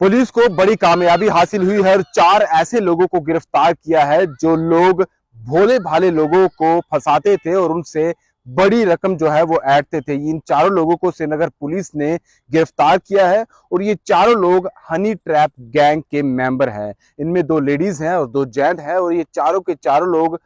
Police को बड़ी कामयाबी हासिल हुई है और 4 ऐसे लोगों को गिरफ्तार किया है जो लोग भोले भाले लोगों को फंसाते थे और उनसे बड़ी रकम जो है वो ऐंठते थे। इन चारों लोगों को श्रीनगर पुलिस ने गिरफ्तार किया है और ये चारों लोग हनी ट्रैप गैंग के मेंबर हैं। इनमें 2 लेडीज हैं और 2 जेंट हैं और ये चारों के चारों लोग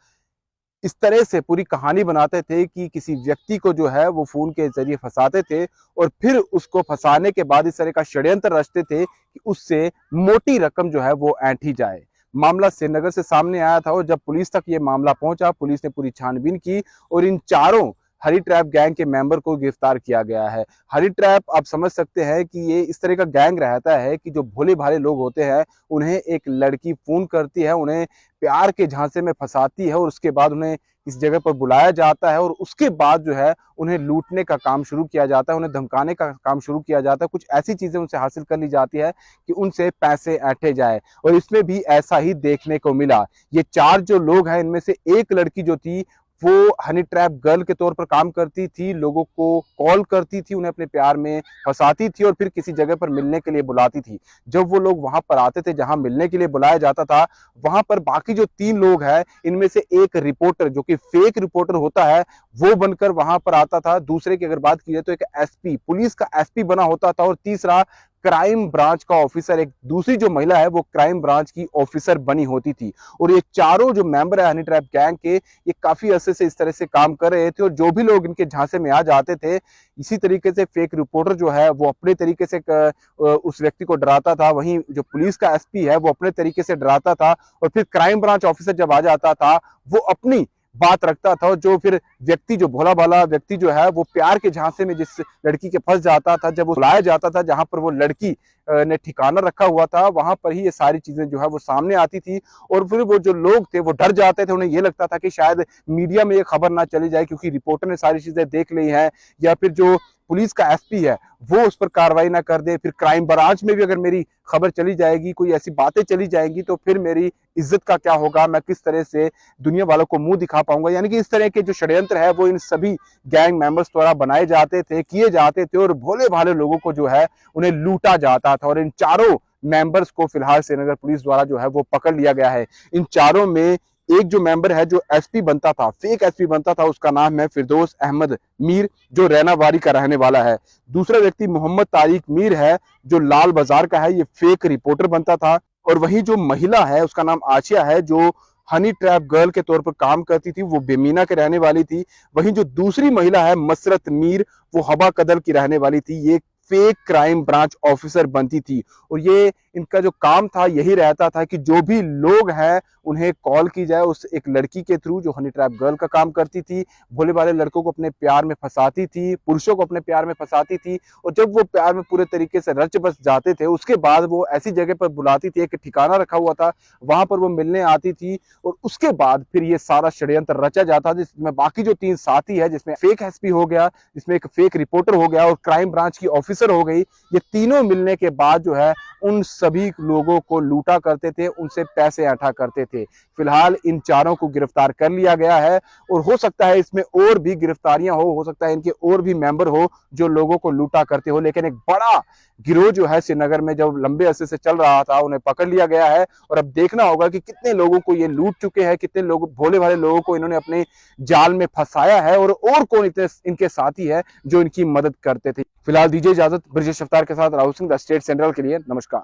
इस तरह से पूरी कहानी बनाते थे कि किसी व्यक्ति को जो है वो फोन के जरिए फंसाते थे और फिर उसको फंसाने के बाद इस तरह का षड्यंत्र रचते थे कि उससे मोटी रकम जो है वो ऐंठी जाए। मामला श्रीनगर से सामने आया था और जब पुलिस तक ये मामला पहुंचा, पुलिस ने पूरी छानबीन की और इन चारों हनी ट्रैप गैंग के मेंबर को गिरफ्तार किया गया है। हनी ट्रैप आप समझ सकते हैं कि ये इस तरह का गैंग रहता है कि जो भोले भाले लोग होते हैं उन्हें एक लड़की फोन करती है, उन्हें प्यार के झांसे में फंसाती है और उसके बाद उन्हें इस जगह पर बुलाया जाता है और उसके बाद जो है उन्हें लूटने का काम शुरू किया जाता है, उन्हें धमकाने का काम शुरू किया जाता है। कुछ ऐसी चीजें उनसे हासिल कर ली जाती है कि उनसे पैसे ऐंठे जाए और इसमें भी ऐसा ही देखने को मिला। ये 4 जो लोग हैं इनमें से एक लड़की जो थी वो हनी ट्रैप गर्ल के तौर पर काम करती थी, लोगों को कॉल करती थी, उन्हें अपने प्यार में फंसाती थी और फिर किसी जगह पर मिलने के लिए बुलाती थी। जब वो लोग वहां पर आते थे जहां मिलने के लिए बुलाया जाता था, वहां पर बाकी जो 3 लोग हैं इनमें से एक रिपोर्टर जो कि फेक रिपोर्टर होता है वो बनकर वहां पर आता था। दूसरे की अगर बात की जाए तो एक एसपी, पुलिस का एसपी बना होता था और तीसरा क्राइम ब्रांच का ऑफिसर, एक दूसरी जो महिला है वो क्राइम ब्रांच की ऑफिसर बनी होती थी। और ये चारों जो मेंबर है हनी ट्रैप गैंग के, ये काफी अरसे से इस तरह से काम कर रहे थे और जो भी लोग इनके झांसे में आ जाते थे इसी तरीके से फेक रिपोर्टर जो है वो अपने तरीके से उस व्यक्ति को डराता था, वहीं जो पुलिस का एसपी है वो अपने तरीके से डराता था और फिर क्राइम ब्रांच ऑफिसर जब आ जाता था वो अपनी बात रखता था और जो फिर व्यक्ति, जो भोला भाला व्यक्ति जो है वो प्यार के झांसे में जिस लड़की के फंस जाता था, जब वो बुलाया जाता था जहां पर वो लड़की ने ठिकाना रखा हुआ था वहां पर ही ये सारी चीजें जो है वो सामने आती थी और फिर वो जो लोग थे वो डर जाते थे। उन्हें ये लगता था कि शायद मीडिया में ये खबर ना चली जाए क्योंकि रिपोर्टर ने सारी चीजें देख ली हैं, या फिर जो पुलिस का एसपी है वो उस पर कार्रवाई ना कर दे, फिर क्राइम ब्रांच में भी अगर मेरी खबर चली जाएगी, कोई ऐसी बातें चली जाएंगी तो फिर मेरी इज्जत का क्या होगा, मैं किस तरह से दुनिया वालों को मुंह दिखा पाऊंगा। यानी कि इस तरह के जो षड्यंत्र है वो इन सभी गैंग मेंबर्स द्वारा बनाए जाते थे, किए जाते थे और भोले भाले लोगों को जो है उन्हें लूटा जाता था। और इन चारों मेंबर्स को फिलहाल श्रीनगर पुलिस द्वारा जो है वो पकड़ लिया गया है। इन चारों में एक जो मेंबर है जो एसपी बनता था, फेक एसपी बनता था, उसका नाम है फिरदौस अहमद मीर जो रैनाबारी का रहने वाला है। दूसरा व्यक्ति मोहम्मद तारिक मीर है जो लाल बाजार का है, ये फेक रिपोर्टर बनता था। और वही जो महिला है उसका नाम आशिया है जो हनी ट्रैप गर्ल के तौर पर काम करती थी, वो बेमीना के रहने वाली थी। वहीं जो दूसरी महिला है मसरत मीर, वो हबा कदल की रहने वाली थी, ये फेक क्राइम ब्रांच ऑफिसर बनती थी। और ये इनका जो काम था यही रहता था कि जो भी लोग हैं उन्हें कॉल की जाए उस एक लड़की के थ्रू जो हनी ट्रैप गर्ल का काम करती थी, भोले भाले लड़कों को अपने प्यार में फंसाती थी, पुरुषों को अपने प्यार में फंसाती थी और जब वो प्यार में पूरे तरीके से रच बस जाते थे उसके बाद वो ऐसी जगह पर बुलाती थी, एक ठिकाना रखा हुआ था वहां पर वो मिलने आती थी और उसके बाद फिर ये सारा षड्यंत्र रचा जाता जिसमें बाकी जो 3 साथी है, जिसमें फेक एसपी हो गया, जिसमें एक फेक रिपोर्टर हो गया और क्राइम ब्रांच की ऑफिसर हो गई, ये तीनों मिलने के बाद जो है उन सभी लोगों को लूटा करते थे, उनसे पैसे ऐंठा करते थे। फिलहाल इन चारों को गिरफ्तार कर लिया गया है और हो सकता है इसमें और भी गिरफ्तारियां हो सकता है इनके और भी मेंबर हो जो लोगों को लूटा करते हो, लेकिन एक बड़ा गिरोह जो है श्रीनगर में जब लंबे अरसे से चल रहा था उन्हें पकड़ लिया गया है और अब देखना होगा कि कितने लोगों को ये लूट चुके हैं, कितने लोग भोले भाले लोगों को इन्होंने अपने जाल में फंसाया है और कौन इतने इनके साथी है जो इनकी मदद करते थे। फिलहाल दीजिए इजाजत, ब्रिजेश अफ्तार के साथ Rahul Singh, the state central के लिए। नमस्कार।